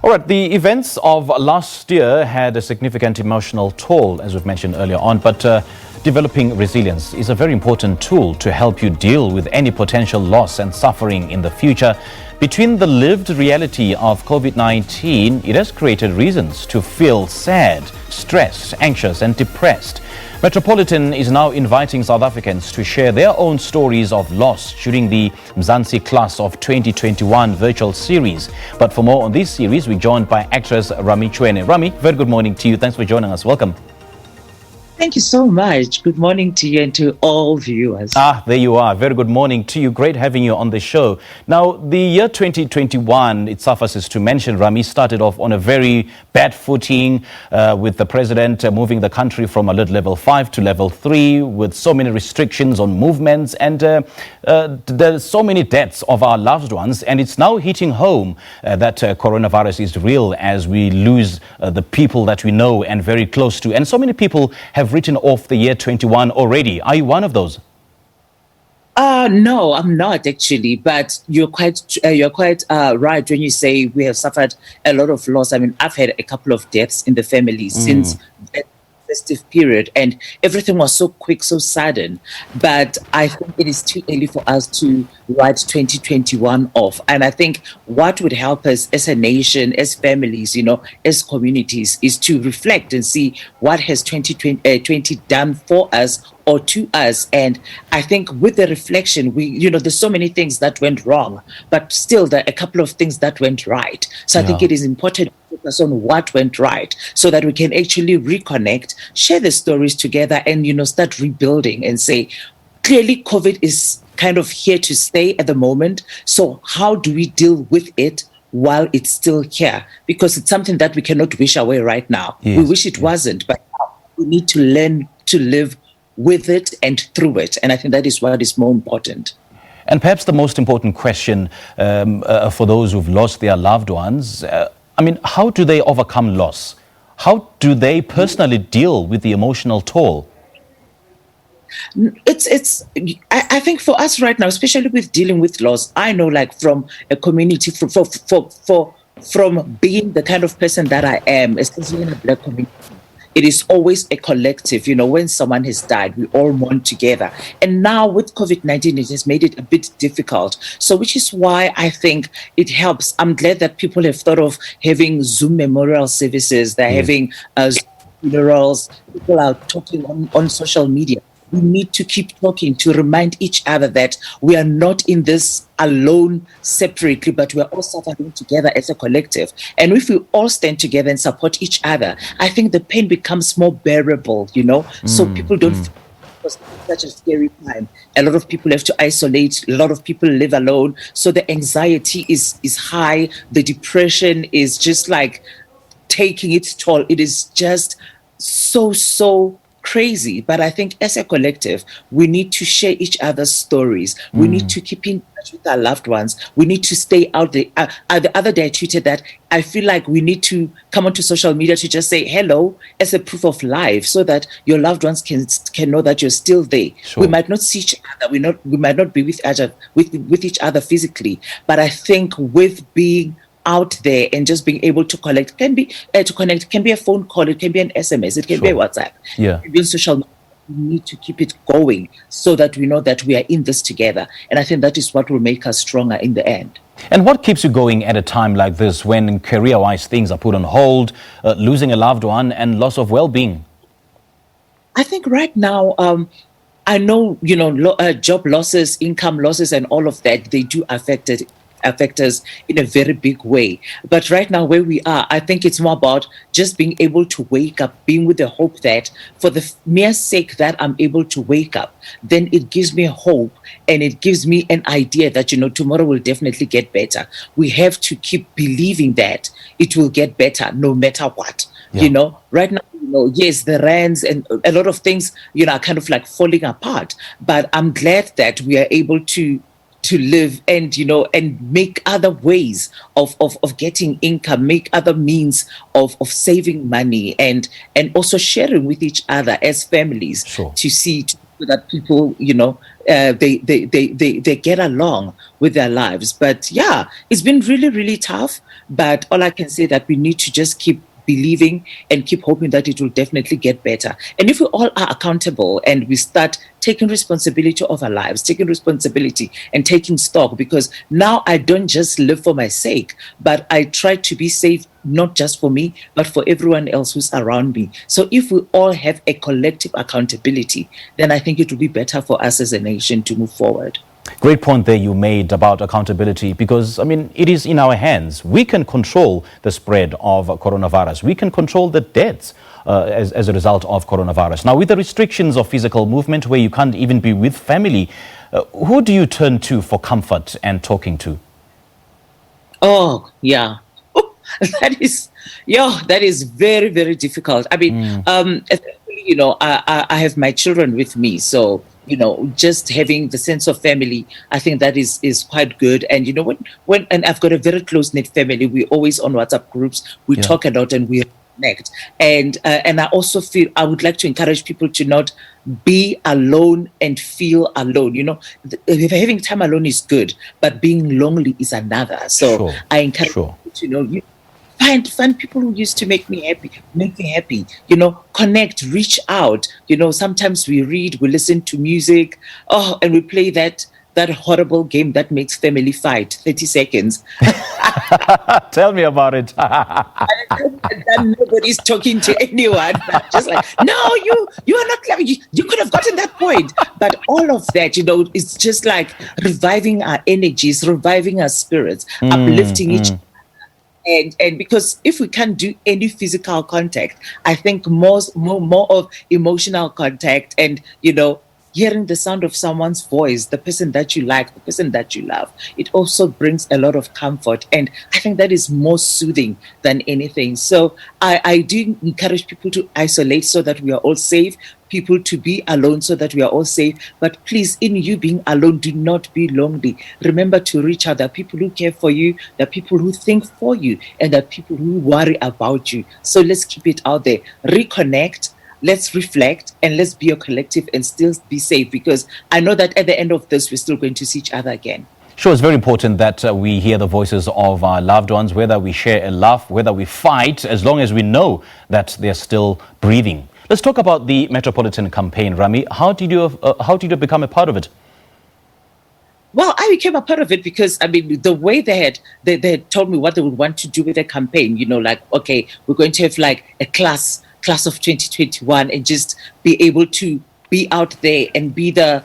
All right, the events of last year had a significant emotional toll, as we've mentioned earlier on, but developing resilience is a very important tool to help you deal with any potential loss and suffering in the future. Between the lived reality of COVID-19, it has created reasons to feel sad, stressed, anxious and depressed. Metropolitan is now inviting South Africans to share their own stories of loss during the Mzansi Class of 2021 virtual series. But for more on this series, we're joined by actress Rami Chuene. Rami, very good morning to you. Thanks for joining us. Welcome. Thank you so much. Good morning to you and to all viewers. There you are. Very good morning to you. Great having you on the show. Now, the year 2021, it suffices to mention, Rami, started off on a very bad footing with the president moving the country from alert level 5 to level 3 with so many restrictions on movements and there's so many deaths of our loved ones. And it's now hitting home that coronavirus is real as we lose the people that we know and very close to. And so many people have written off the year 21 already. Are you one of those? No, I'm not actually, but you're quite right when you say we have suffered a lot of loss. I mean, I've had a couple of deaths in the family since that festive period, and everything was so quick, so sudden. But I think it is too early for us to write 2021 off. And I think what would help us as a nation, as families, as communities, is to reflect and see what has 2020 done for us or to us. And I think with the reflection, there's so many things that went wrong, but still there are a couple of things that went right. So I think it is important to focus on what went right so that we can actually reconnect, share the stories together and, start rebuilding and say, clearly COVID is kind of here to stay at the moment. So how do we deal with it while it's still here? Because it's something that we cannot wish away right now. Yes. We wish it wasn't, but we need to learn to live with it and through it. And I think that is what is more important. And perhaps the most important question for those who've lost their loved ones, how do they overcome loss? How do they personally deal with the emotional toll? I think for us right now, especially with dealing with loss, I know like from a community, from being the kind of person that I am, especially in a Black community, it is always a collective. When someone has died, we all mourn together. And now with COVID-19, it has made it a bit difficult. So which is why I think it helps. I'm glad that people have thought of having Zoom memorial services. They're having funerals. People are talking on social media. We need to keep talking to remind each other that we are not in this alone separately, but we are all suffering together as a collective. And if we all stand together and support each other, I think the pain becomes more bearable, so people don't feel it's such a scary time. A lot of people have to isolate. A lot of people live alone. So the anxiety is high. The depression is just like taking its toll. It is just so crazy. But I think as a collective, we need to share each other's stories. We need to keep in touch with our loved ones. We need to stay out there. The other day I tweeted that I feel like we need to come onto social media to just say hello as a proof of life so that your loved ones can know that you're still there. Sure. We might not see each other. We might not be with each other physically. But I think with being out there and just being able to connect can be a phone call, it can be an SMS, it can be a WhatsApp. Yeah. It can be on social media. We need to keep it going so that we know that we are in this together. And I think that is what will make us stronger in the end. And what keeps you going at a time like this when career-wise things are put on hold, losing a loved one and loss of well-being? I think right now, I know, job losses, income losses and all of that, they do affect us in a very big way. But right now where we are, I think it's more about just being able to wake up, being with the hope that for the mere sake that I'm able to wake up, then it gives me hope and it gives me an idea that, tomorrow will definitely get better. We have to keep believing that it will get better no matter what. Yeah. Right now, yes, the rands and a lot of things, are kind of like falling apart. But I'm glad that we are able to live and and make other ways of getting income, make other means of saving money and also sharing with each other as families. Sure. to so that people, they get along with their lives. But yeah, it's been really, really tough. But all I can say that we need to just keep believing and keep hoping that it will definitely get better. And if we all are accountable and we start taking responsibility of our lives, taking responsibility and taking stock, because now I don't just live for my sake, but I try to be safe, not just for me, but for everyone else who's around me. So if we all have a collective accountability, then I think it will be better for us as a nation to move forward. Great point there you made about accountability, because, I mean, it is in our hands. We can control the spread of coronavirus. We can control the deaths as a result of coronavirus. Now, with the restrictions of physical movement where you can't even be with family, who do you turn to for comfort and talking to? Oh, yeah. That is very, very difficult. I mean, I have my children with me, so just having the sense of family, I think that is quite good. And and I've got a very close knit family, we always on WhatsApp groups, we talk a lot and we connect. And I also feel I would like to encourage people to not be alone and feel alone. Having time alone is good, but being lonely is another. So I encourage people to find people who used to make me happy, connect, reach out. Sometimes we read, we listen to music, and we play that horrible game that makes family fight 30 seconds. Tell me about it. And nobody's talking to anyone. Just like, no, you are not clever. You could have gotten that point. But all of that, it's just like reviving our energies, reviving our spirits, uplifting each other. And because if we can't do any physical contact, I think more of emotional contact and, hearing the sound of someone's voice, the person that you like, the person that you love, it also brings a lot of comfort. And I think that is more soothing than anything. So I do encourage people to isolate so that we are all safe, people to be alone so that we are all safe. But please, in you being alone, do not be lonely. Remember to reach out. There are people who care for you, there are people who think for you, and there are people who worry about you. So let's keep it out there. Reconnect. Let's reflect and let's be a collective and still be safe, because I know that at the end of this, we're still going to see each other again. Sure, it's very important that we hear the voices of our loved ones, whether we share a laugh, whether we fight, as long as we know that they're still breathing. Let's talk about the Metropolitan campaign, Rami. How did you become a part of it? Well, I became a part of it because, the way they had told me what they would want to do with the campaign, okay, we're going to have like a class of 2021 and just be able to be out there and be the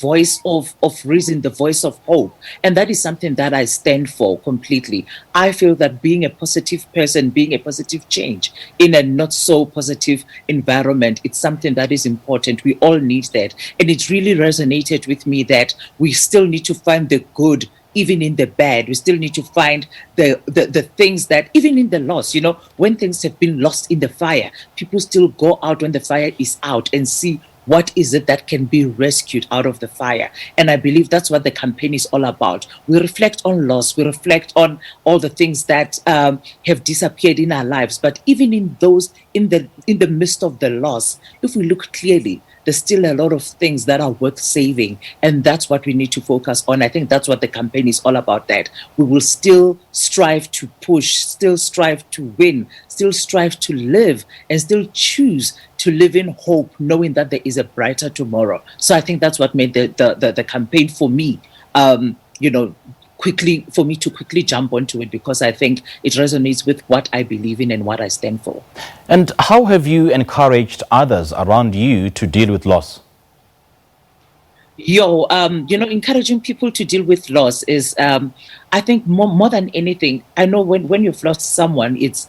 voice of reason, the voice of hope. And that is something that I stand for completely. I feel that being a positive person, being a positive change in a not so positive environment, it's something that is important. We all need that. And it really resonated with me that we still need to find the good even in the bad. We still need to find the things that, even in the loss, when things have been lost in the fire, people still go out when the fire is out and see what is it that can be rescued out of the fire. And I believe that's what the campaign is all about. We reflect on loss, we reflect on all the things that have disappeared in our lives. But even in those, in the midst of the loss, if we look clearly, there's still a lot of things that are worth saving. And that's what we need to focus on. I think that's what the campaign is all about, that we will still strive to push, still strive to win, still strive to live, and still choose to live in hope, knowing that there is a brighter tomorrow. So I think that's what made the campaign for me, quickly jump onto it, because I think it resonates with what I believe in and what I stand for. And how have you encouraged others around you to deal with loss? Encouraging people to deal with loss is, I think more than anything, I know when you've lost someone, it's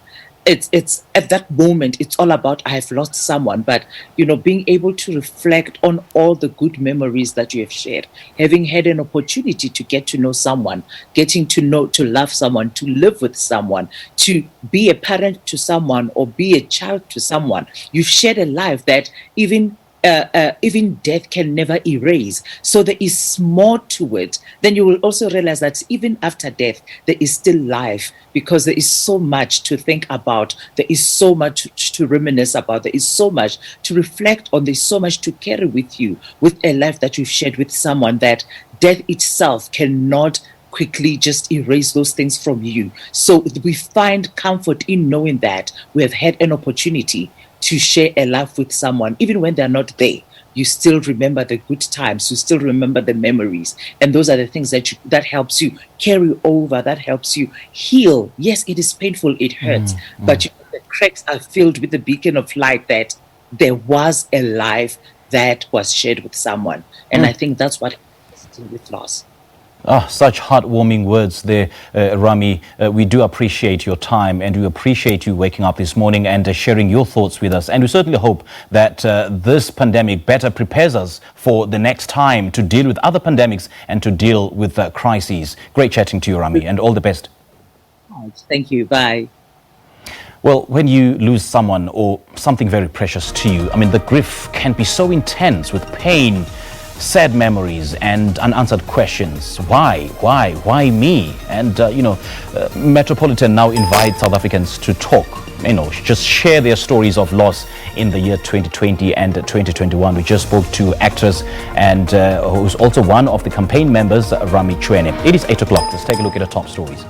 at that moment, it's all about, I have lost someone, but being able to reflect on all the good memories that you have shared, having had an opportunity to get to know someone, getting to love someone, to live with someone, to be a parent to someone or be a child to someone. You've shared a life that even even death can never erase. So there is more to it. Then you will also realize that even after death, there is still life, because there is so much to think about. There is so much to reminisce about. There is so much to reflect on. There's so much to carry with you, with a life that you've shared with someone, that death itself cannot quickly just erase those things from you. So we find comfort in knowing that we have had an opportunity to share a life with someone. Even when they're not there, you still remember the good times, you still remember the memories, and those are the things that helps you carry over, that helps you heal. Yes, it is painful, it hurts, but the cracks are filled with the beacon of light that there was a life that was shared with someone. And I think that's what happens with loss. Ah, such heartwarming words there, Rami. We do appreciate your time, and we appreciate you waking up this morning and sharing your thoughts with us. And we certainly hope that this pandemic better prepares us for the next time to deal with other pandemics and to deal with crises. Great chatting to you, Rami, and all the best. Thank you. Bye. Well, when you lose someone or something very precious to you, I mean, the grief can be so intense, with pain, sad memories and unanswered questions. Why me? And Metropolitan now invites South Africans to talk, just share their stories of loss in the year 2020 and 2021. We just spoke to actress and who's also one of the campaign members, Rami Chuene. It is 8 o'clock. Let's take a look at the top stories.